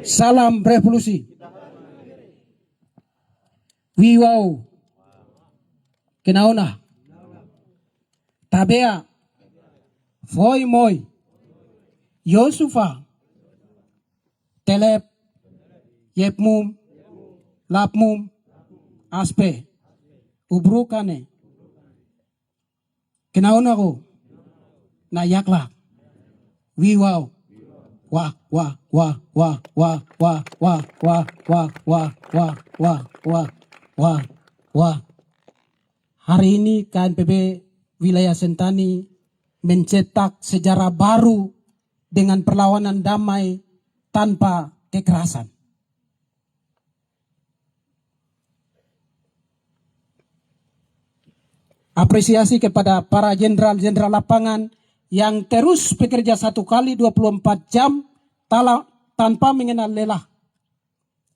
Salam revolusi. Wiwau. Kenauna. Tabea. Foi moi. Yosufa. Telep. Yepmum. Lapmum. Aspe. Ubrukane. Kenauna ko. Nayaklak. Wiwau. Wah, wah, wah, wah, wah, wah, wah, wah, wah, wah, wah, wah, wah, wah, wah. Hari ini KNPB Wilayah Sentani mencetak sejarah baru dengan perlawanan damai tanpa kekerasan. Apresiasi kepada para jenderal-jenderal lapangan yang terus bekerja 1 kali 24 jam tanpa mengenal lelah.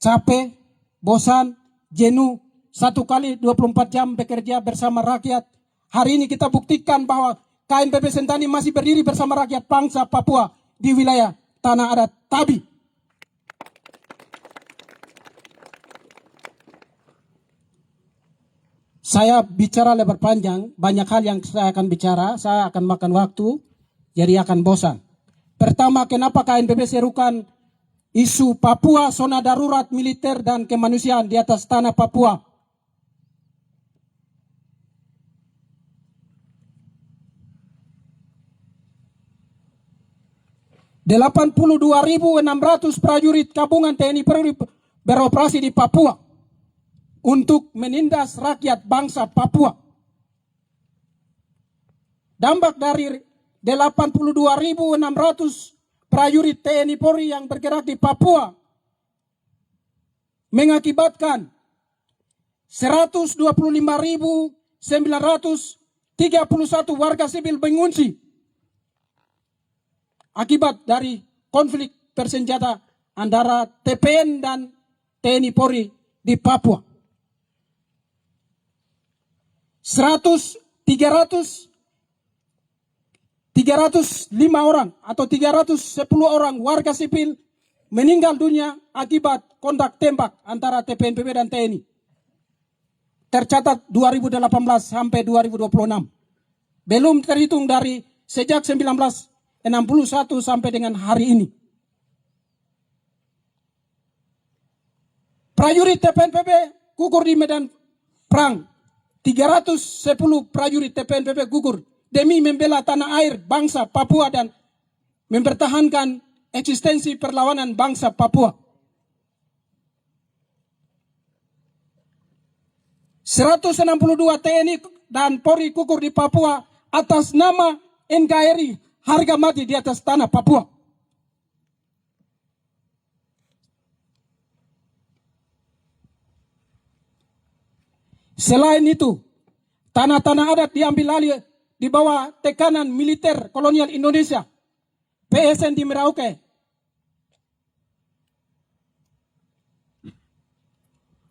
Capek, bosan, jenuh, 1 kali 24 jam bekerja bersama rakyat. Hari ini kita buktikan bahwa KNPB Sentani masih berdiri bersama rakyat bangsa Papua di wilayah Tanah Adat Tabi. Saya bicara lebar panjang, banyak hal yang saya akan bicara, saya akan makan waktu, jadi akan bosan. Pertama, kenapa KNPB serukan isu Papua zona darurat militer dan kemanusiaan di atas tanah Papua? ...82.600 prajurit gabungan TNI Polri beroperasi di Papua untuk menindas rakyat bangsa Papua. Dampak dari 82.600 prajurit TNI Polri yang bergerak di Papua mengakibatkan 125.931 warga sipil mengungsi akibat dari konflik bersenjata antara TPN dan TNI Polri di Papua. 305 orang atau 310 orang warga sipil meninggal dunia akibat kontak tembak antara TPNPB dan TNI. Tercatat 2018 sampai 2026. Belum terhitung dari sejak 1961 sampai dengan hari ini. Prajurit TPNPB gugur di medan perang. 310 prajurit TPNPB gugur demi membela tanah air bangsa Papua dan mempertahankan eksistensi perlawanan bangsa Papua. 162 TNI dan Polri gugur di Papua atas nama NKRI, harga mati di atas tanah Papua. Selain itu, tanah-tanah adat diambil alih di bawah tekanan militer kolonial Indonesia, PSN di Merauke,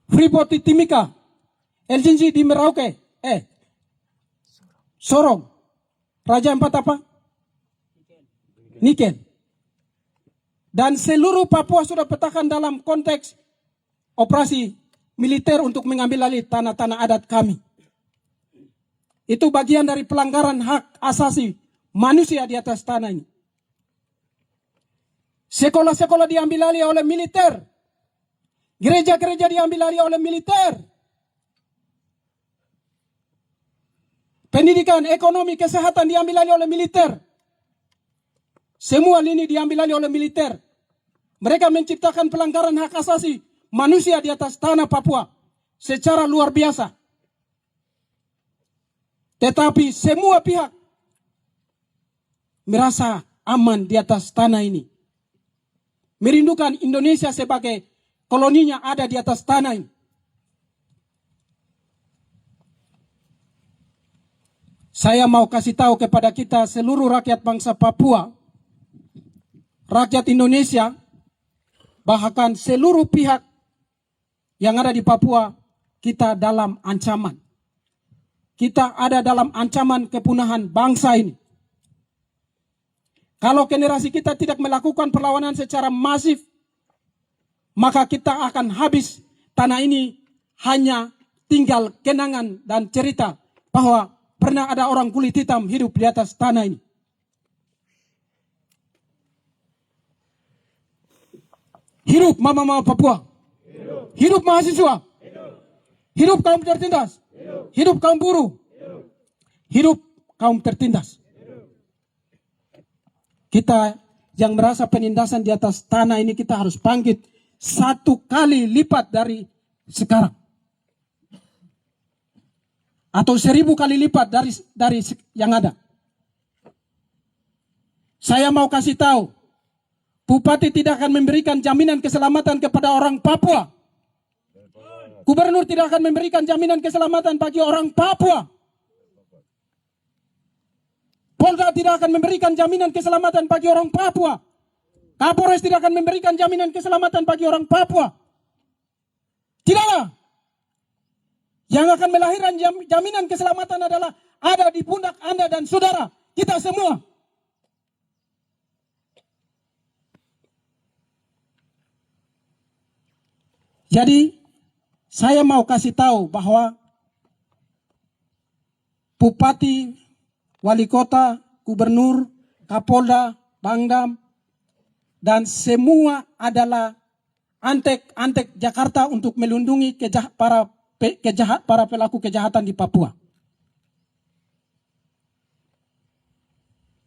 Freeport di Timika, LNG di Merauke, Sorong, Raja Ampat apa? Niken. Dan seluruh Papua sudah petakan dalam konteks operasi militer untuk mengambil alih tanah-tanah adat kami. Itu bagian dari pelanggaran hak asasi manusia di atas tanah ini. Sekolah-sekolah diambil alih oleh militer. Gereja-gereja diambil alih oleh militer. Pendidikan, ekonomi, kesehatan diambil alih oleh militer. Semua lini diambil alih oleh militer. Mereka menciptakan pelanggaran hak asasi manusia di atas tanah Papua secara luar biasa. Tetapi semua pihak merasa aman di atas tanah ini. Merindukan Indonesia sebagai koloninya ada di atas tanah ini. Saya mau kasih tahu kepada kita seluruh rakyat bangsa Papua, rakyat Indonesia, bahkan seluruh pihak yang ada di Papua, kita dalam ancaman. Kita ada dalam ancaman kepunahan bangsa ini. Kalau generasi kita tidak melakukan perlawanan secara masif maka kita akan habis. Tanah ini hanya tinggal kenangan dan cerita bahwa pernah ada orang kulit hitam hidup di atas tanah ini. Hidup mama-mama Papua. Hidup mahasiswa. Hidup kaum tertindas. Hidup kaum buruh. Hidup kaum tertindas. Kita yang merasa penindasan di atas tanah ini, kita harus bangkit 1 kali lipat dari sekarang. Atau 1000 kali lipat dari yang ada. Saya mau kasih tahu, Bupati tidak akan memberikan jaminan keselamatan kepada orang Papua. Gubernur tidak akan memberikan jaminan keselamatan bagi orang Papua. Polda tidak akan memberikan jaminan keselamatan bagi orang Papua. Kapolres tidak akan memberikan jaminan keselamatan bagi orang Papua. Tidaklah. Yang akan melahirkan jaminan keselamatan adalah ada di pundak Anda dan saudara, kita semua. Jadi, saya mau kasih tahu bahwa Bupati, Wali Kota, Gubernur, Kapolda, Pangdam, dan semua adalah antek-antek Jakarta untuk melindungi para pelaku kejahatan di Papua.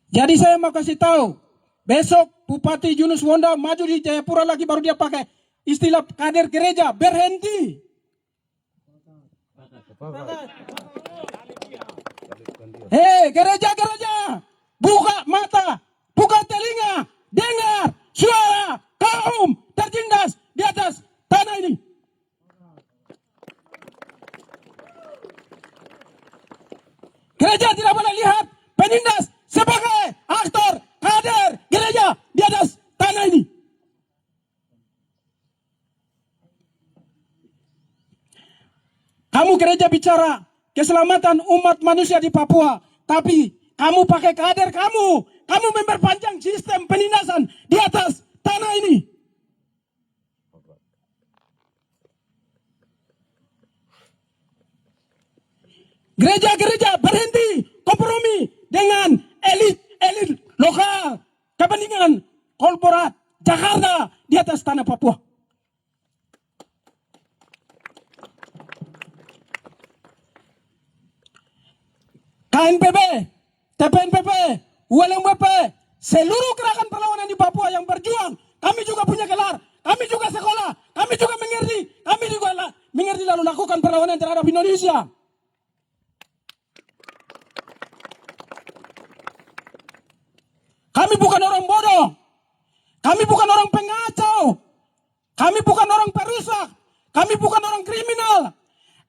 Jadi saya mau kasih tahu, besok Bupati Yunus Wonda maju di Jayapura lagi, baru dia pakai istilah kader gereja, berhenti. Hei gereja-gereja, buka mata, buka telinga, dengar suara kaum tertindas di atas tanah ini. Gereja tidak boleh lihat penindas sebagai aktor kader gereja di atas tanah ini. Kamu gereja bicara keselamatan umat manusia di Papua, tapi kamu pakai kader kamu memperpanjang sistem penindasan di atas tanah ini. Gereja-gereja berhenti kompromi dengan elit lokal, kepentingan korporat Jakarta di atas tanah Papua. KNPB, TPNPP, ULMWP, seluruh gerakan perlawanan di Papua yang berjuang, kami juga punya gelar, kami juga sekolah, kami juga mengerti lalu lakukan perlawanan terhadap Indonesia. Kami bukan orang bodoh, kami bukan orang pengacau, kami bukan orang perusak, kami bukan orang kriminal.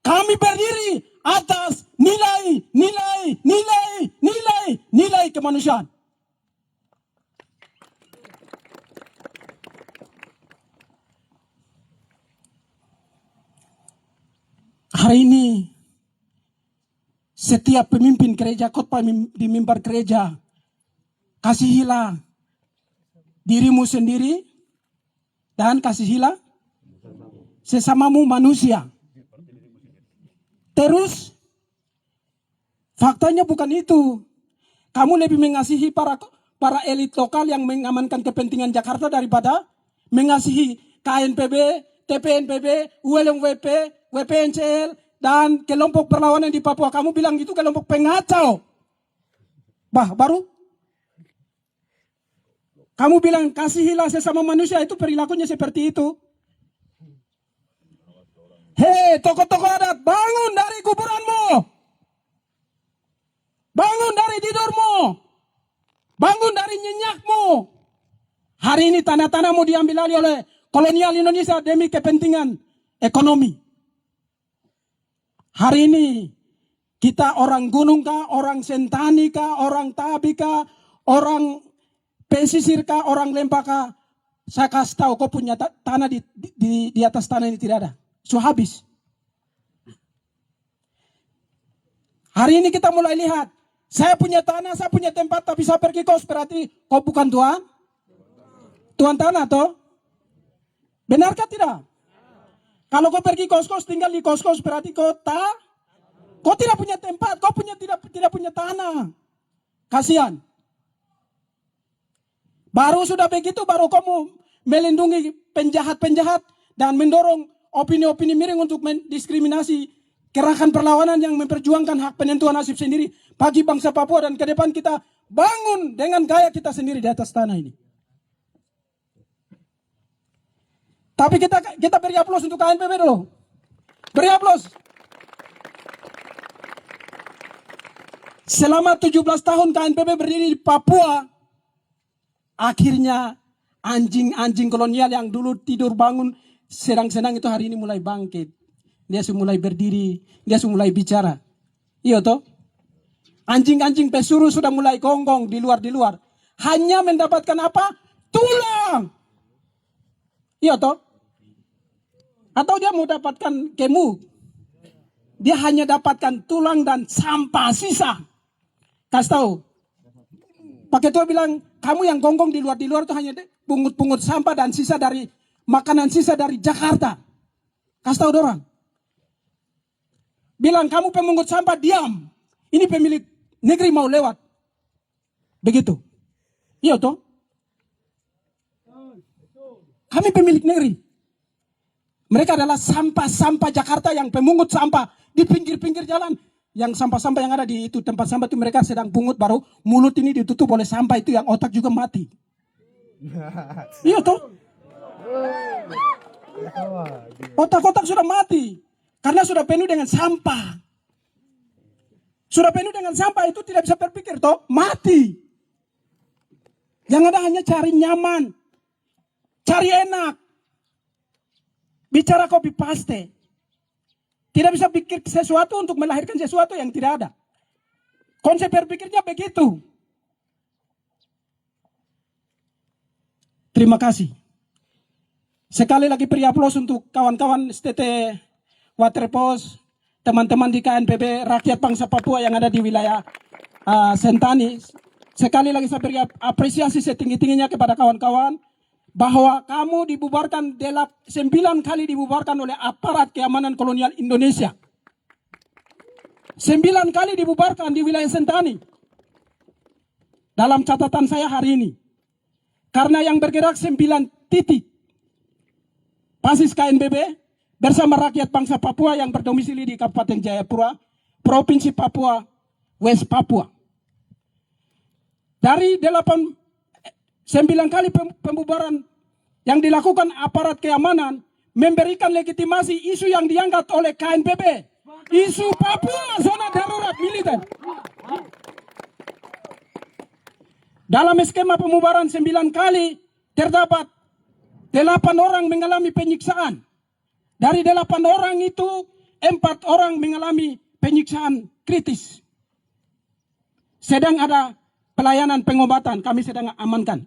Kami berdiri atas nilai kemanusiaan. Hari ini setiap pemimpin gereja, khotbah di mimbar gereja, kasihilah dirimu sendiri dan kasihilah sesamamu manusia. Terus faktanya bukan itu. Kamu lebih mengasihi para elit lokal yang mengamankan kepentingan Jakarta daripada mengasihi KNPB, TPNPB, ULMWP, WPNCL, dan kelompok perlawanan di Papua. Kamu bilang itu kelompok pengacau. Baru kamu bilang kasihilah sesama manusia, itu perilakunya seperti itu. Hei tokoh-tokoh adat, bangun dari kuburanmu. Bangun dari tidurmu. Bangun dari nyenyakmu. Hari ini tanah-tanahmu diambil alih oleh kolonial Indonesia demi kepentingan ekonomi. Hari ini kita orang gunung kah, orang Sentani kah, orang Tabi kah, orang pesisir kah, orang Lembah kah, saya kasih tahu kau punya tanah di atas tanah ini tidak ada. So habis. Hari ini kita mulai lihat, saya punya tanah, saya punya tempat, tapi saya pergi kos, berarti kau bukan Tuhan? Tuhan tanah toh? Benarkah tidak? Kalau kau pergi kos-kos, tinggal di kos-kos, berarti kau tidak punya tempat, kau tidak punya tanah. Kasihan. Baru sudah begitu, baru kamu melindungi penjahat-penjahat dan mendorong opini-opini miring untuk mendiskriminasi gerakan perlawanan yang memperjuangkan hak penentuan nasib sendiri bagi bangsa Papua, dan ke depan kita bangun dengan gaya kita sendiri di atas tanah ini. Tapi kita beri aplaus untuk KNPB dulu. Beri aplaus. Selama 17 tahun KNPB berdiri di Papua, akhirnya anjing-anjing kolonial yang dulu tidur bangun senang-senang itu hari ini mulai bangkit. Dia sudah mulai berdiri, dia sudah mulai bicara. Iya toh? Anjing-anjing pesuru sudah mulai gonggong di luar. Hanya mendapatkan apa? Tulang. Iya toh? Atau dia mau dapatkan gemuk? Dia hanya dapatkan tulang dan sampah sisa. Kasih tahu. Pak Ketua bilang, kamu yang gonggong di luar itu hanya pungut-pungut sampah dan sisa dari makanan sisa dari Jakarta. Kasih tahu orang. Bilang, kamu pemungut sampah, diam. Ini pemilik negeri mau lewat. Begitu. Iya toh? Kami pemilik negeri. Mereka adalah sampah-sampah Jakarta yang pemungut sampah di pinggir-pinggir jalan. Yang sampah-sampah yang ada di itu tempat sampah itu mereka sedang pungut, baru mulut ini ditutup oleh sampah itu, yang otak juga mati. Iya toh? Otak-otak sudah mati karena sudah penuh dengan sampah. Sudah penuh dengan sampah, itu tidak bisa berpikir toh, mati. Yang ada hanya cari nyaman, cari enak, bicara copy paste. Tidak bisa pikir sesuatu untuk melahirkan sesuatu yang tidak ada. Konsep berpikirnya begitu. Terima kasih. Sekali lagi beri aplaus untuk kawan-kawan STT Waterpos, teman-teman di KNPB Rakyat Bangsa Papua yang ada di wilayah Sentani. Sekali lagi saya beri apresiasi setinggi-tingginya kepada kawan-kawan bahwa kamu dibubarkan 9 kali dibubarkan oleh aparat keamanan kolonial Indonesia. 9 kali dibubarkan di wilayah Sentani. Dalam catatan saya hari ini. Karena yang bergerak 9 titik. Basis KNPB bersama rakyat bangsa Papua yang berdomisili di Kabupaten Jayapura, Provinsi Papua, West Papua. Dari 9 kali pembubaran yang dilakukan aparat keamanan memberikan legitimasi isu yang diangkat oleh KNPB. Isu Papua zona darurat militer. Dalam skema pembubaran 9 kali terdapat 8 orang mengalami penyiksaan. Dari 8 orang itu 4 orang mengalami penyiksaan kritis. Sedang ada pelayanan pengobatan, kami sedang amankan.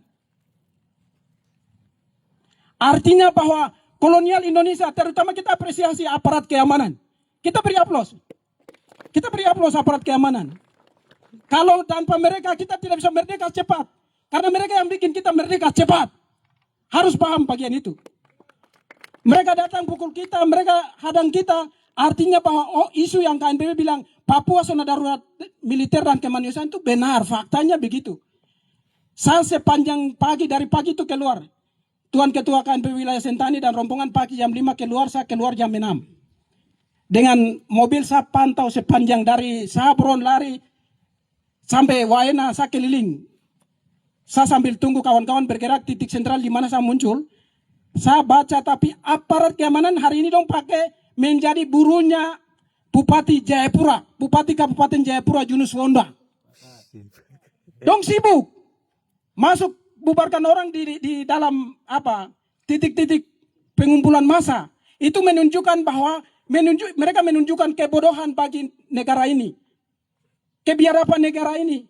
Artinya bahwa kolonial Indonesia, terutama kita apresiasi aparat keamanan. Kita beri aplaus. Kita beri aplaus aparat keamanan. Kalau tanpa mereka kita tidak bisa merdeka cepat. Karena mereka yang bikin kita merdeka cepat. Harus paham bagian itu. Mereka datang pukul kita, mereka hadang kita. Artinya bahwa isu yang KNPB bilang Papua zona darurat militer dan kemanusiaan itu benar. Faktanya begitu. Saya sepanjang pagi, dari pagi itu keluar. Tuan Ketua KNPB wilayah Sentani dan rombongan pagi jam 5 keluar, saya keluar jam 6. Dengan mobil saya pantau sepanjang dari Sabron lari sampai Waena, saya keliling. Saya sambil tunggu kawan-kawan bergerak titik sentral di mana saya muncul. Saya baca, tapi aparat keamanan hari ini dong pakai menjadi burunya Bupati Jayapura, Bupati Kabupaten Jayapura Yunus Wonda. Dong sibuk masuk bubarkan orang di dalam titik-titik pengumpulan massa. Itu menunjukkan bahwa mereka menunjukkan kebodohan bagi negara ini, kebiadaban negara ini.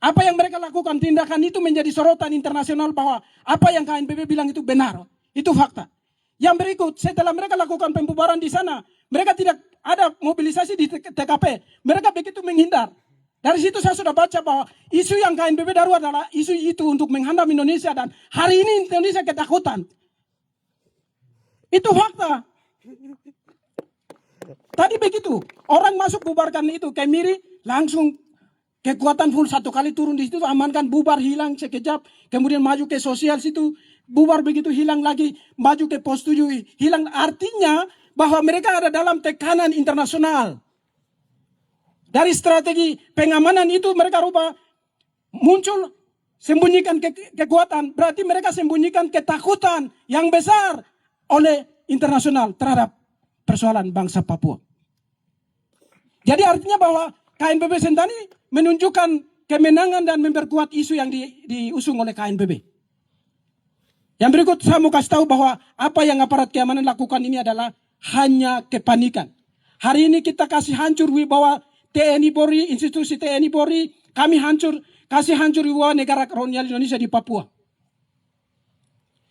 Apa yang mereka lakukan, tindakan itu menjadi sorotan internasional bahwa apa yang KNPB bilang itu benar, itu fakta. Yang berikut, setelah mereka lakukan pembubaran di sana, mereka tidak ada mobilisasi di TKP, mereka begitu menghindar. Dari situ saya sudah baca bahwa isu yang KNPB darurat adalah isu itu untuk menghantam Indonesia, dan hari ini Indonesia ketakutan. Itu fakta. Tadi begitu, orang masuk bubarkan itu Kemiri, langsung kekuatan full satu kali turun di situ, amankan, bubar, hilang sekejap, kemudian maju ke sosial situ, bubar begitu hilang lagi, maju ke pos 7, hilang. Artinya bahwa mereka ada dalam tekanan internasional. Dari strategi pengamanan itu mereka rubah, muncul sembunyikan kekuatan, berarti mereka sembunyikan ketakutan yang besar oleh internasional terhadap persoalan bangsa Papua. Jadi artinya bahwa KNPB Sentani menunjukkan kemenangan dan memperkuat isu yang diusung oleh KNPB. Yang berikut saya mau kasih tahu bahwa apa yang aparat keamanan lakukan ini adalah hanya kepanikan. Hari ini kita kasih hancur wibawa TNI Polri, institusi TNI Polri, kami kasih hancur wibawa negara kolonial Indonesia di Papua.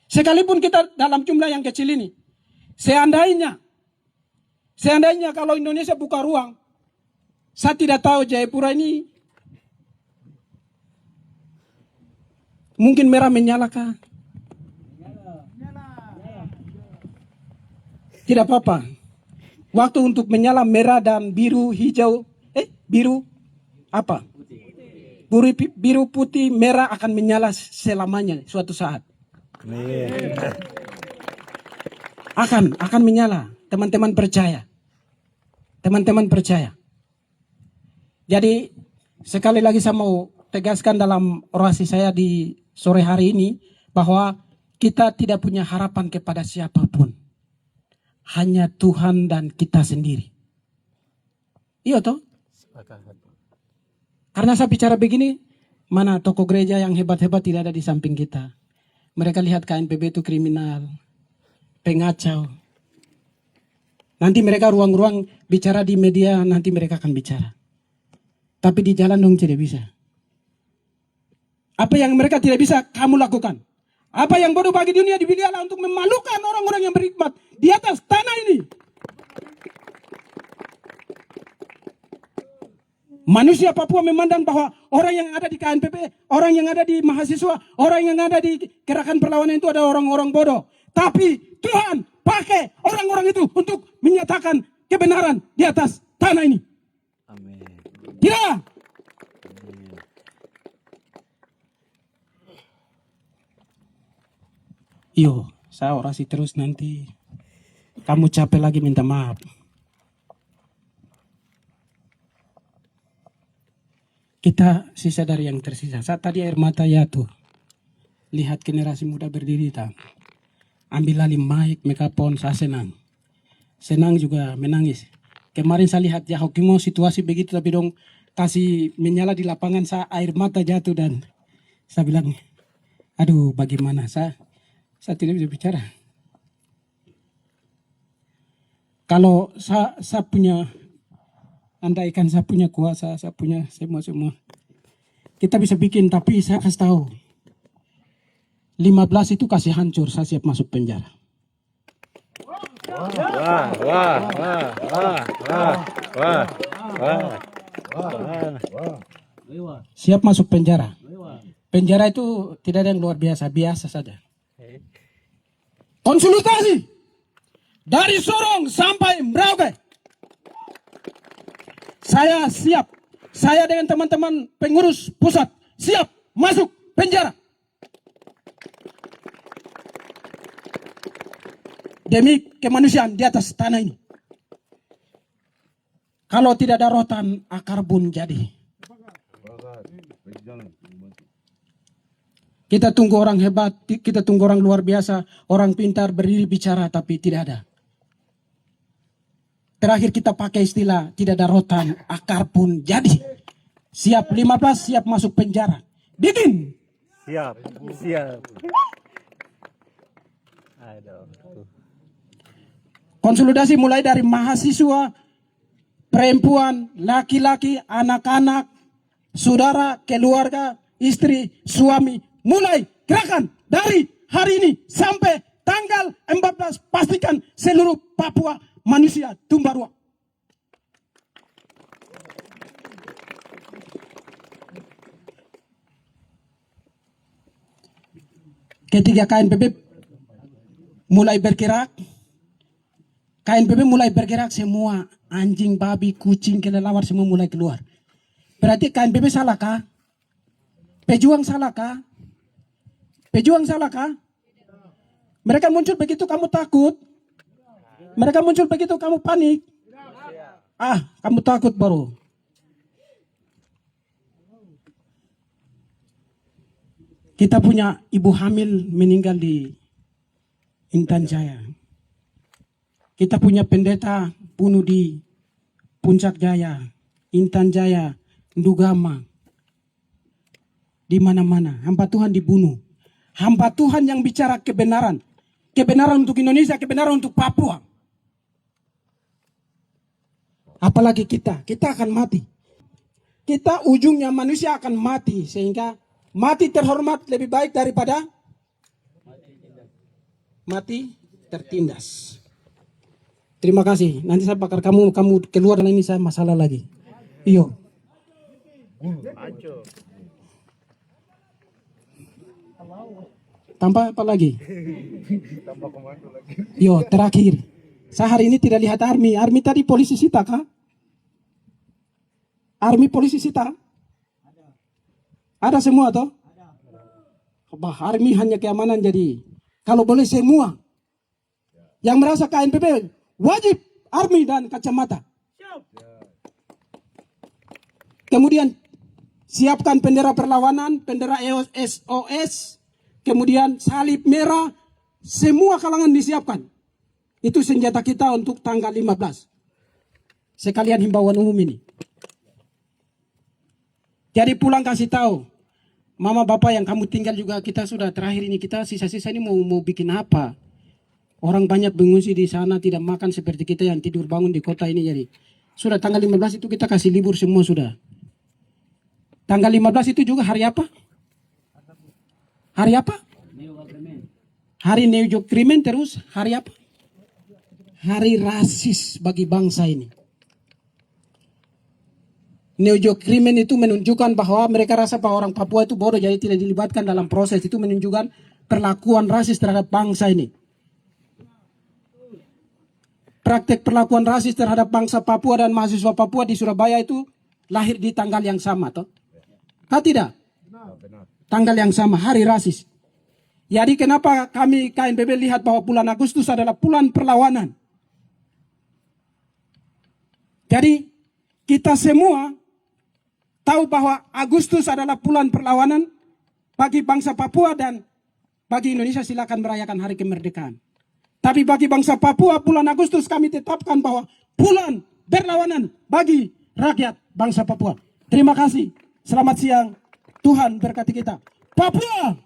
Sekalipun kita dalam jumlah yang kecil ini, seandainya kalau Indonesia buka ruang, saya tidak tahu Jayapura ini mungkin merah menyalakah? Tidak apa-apa. Waktu untuk menyala merah dan biru, hijau, biru apa? Biru, putih, merah akan menyala selamanya suatu saat. Akan menyala. Teman-teman percaya. Teman-teman percaya. Jadi sekali lagi saya mau tegaskan dalam orasi saya di sore hari ini bahwa kita tidak punya harapan kepada siapapun. Hanya Tuhan dan kita sendiri. Iya toh? Karena saya bicara begini, mana tokoh gereja yang hebat-hebat tidak ada di samping kita. Mereka lihat KNPB itu kriminal, pengacau. Nanti mereka ruang-ruang bicara di media, nanti mereka akan bicara. Tapi di jalan dong tidak bisa. Apa yang mereka tidak bisa, kamu lakukan. Apa yang bodoh bagi dunia dipilih Allah untuk memalukan orang-orang yang berhikmat di atas tanah ini. Manusia Papua memandang bahwa orang yang ada di KNPB, orang yang ada di mahasiswa, orang yang ada di gerakan perlawanan itu adalah orang-orang bodoh. Tapi Tuhan pakai orang-orang itu untuk menyatakan kebenaran di atas tanah ini. Amin. Tidak. Yo, saya orasi terus nanti kamu capek lagi minta maaf. Kita sisa dari yang tersisa. Saat tadi air mata jatuh, lihat generasi muda berdiri tak. Ambil alih mic, megapon, saya senang. Senang juga menangis. Kemarin saya lihat ya Hokimo situasi begitu tapi dong kasih menyala di lapangan, saya air mata jatuh dan saya bilang, aduh bagaimana saya tidak bisa bicara. Kalau saya punya, andaikan saya punya kuasa, saya punya semua. Kita bisa bikin, tapi saya kasih tahu. 15 itu kasih hancur, saya siap masuk penjara. Siap masuk penjara. Penjara itu tidak ada yang luar biasa, biasa saja. Konsultasi dari Sorong sampai Merauke. Saya siap. Saya dengan teman-teman pengurus pusat siap masuk penjara. Demi kemanusiaan di atas tanah ini. Kalau tidak ada rotan, akar pun jadi. Kita tunggu orang hebat, kita tunggu orang luar biasa, orang pintar berdiri bicara, tapi tidak ada. Terakhir kita pakai istilah, tidak ada rotan, akar pun jadi. Siap 15, siap masuk penjara. Bikin. Siap. Aduh. Konsolidasi mulai dari mahasiswa, perempuan, laki-laki, anak-anak, saudara, keluarga, istri, suami. Mulai gerakan dari hari ini sampai tanggal 14, pastikan seluruh Papua manusia tumbarua. Ketika KNPB mulai bergerak, KNPB mulai bergerak, semua anjing, babi, kucing, kelelawar semua mulai keluar. Berarti KNPB salah kah? Pejuang salah kah? Pejuang salah kah? Mereka muncul begitu kamu takut. Mereka muncul begitu kamu panik. Kamu takut baru. Kita punya ibu hamil meninggal di Intan Jaya. Kita punya pendeta bunuh di Puncak Jaya, Intan Jaya, Ndugama. Di mana-mana hamba Tuhan dibunuh. Hamba Tuhan yang bicara kebenaran. Kebenaran untuk Indonesia, kebenaran untuk Papua. Apalagi kita akan mati. Kita ujungnya manusia akan mati, sehingga mati terhormat lebih baik daripada mati tertindas. Terima kasih. Nanti saya bakar kamu keluar dan ini saya masalah lagi. Iyo. Tambah apa lagi? Yo, terakhir. Saya hari ini tidak lihat Army. Army tadi polisi sita kah? Army polisi sita? Ada semua toh? Army hanya keamanan jadi. Kalau boleh semua. Yang merasa KNPB wajib Army dan kacamata. Kemudian siapkan bendera perlawanan, bendera SOS, kemudian salib merah, semua kalangan disiapkan. Itu senjata kita untuk tanggal 15. Sekalian himbauan umum ini. Jadi pulang kasih tahu, mama bapak yang kamu tinggal juga kita sudah terakhir ini, kita sisa-sisa ini mau bikin apa? Orang banyak mengungsi di sana, tidak makan seperti kita yang tidur bangun di kota ini. Jadi sudah tanggal 15 itu kita kasih libur semua sudah. Tanggal 15 itu juga hari apa? Hari apa? Hari Neo Krimen, terus hari apa? Hari rasis bagi bangsa ini. Neo Krimen itu menunjukkan bahwa mereka rasa bahwa orang Papua itu bodoh, jadi tidak dilibatkan dalam proses. Itu menunjukkan perlakuan rasis terhadap bangsa ini. Praktek perlakuan rasis terhadap bangsa Papua dan mahasiswa Papua di Surabaya itu lahir di tanggal yang sama, toh? Kah tidak? Tanggal yang sama, hari rasis. Jadi kenapa kami KNPB lihat bahwa bulan Agustus adalah bulan perlawanan? Jadi kita semua tahu bahwa Agustus adalah bulan perlawanan bagi bangsa Papua dan bagi Indonesia silakan merayakan hari kemerdekaan. Tapi bagi bangsa Papua bulan Agustus kami tetapkan bahwa bulan berlawanan bagi rakyat bangsa Papua. Terima kasih. Selamat siang. Tuhan berkati kita. Papua!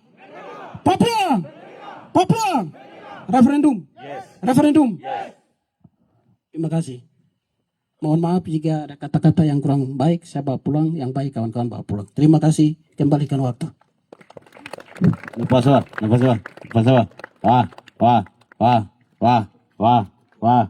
Papua! Papua! Referendum! Referendum! Terima kasih. Mohon maaf jika ada kata-kata yang kurang baik, saya bawa pulang, yang baik kawan-kawan bawa pulang. Terima kasih, kembalikan waktu. Lepas wah. Wah.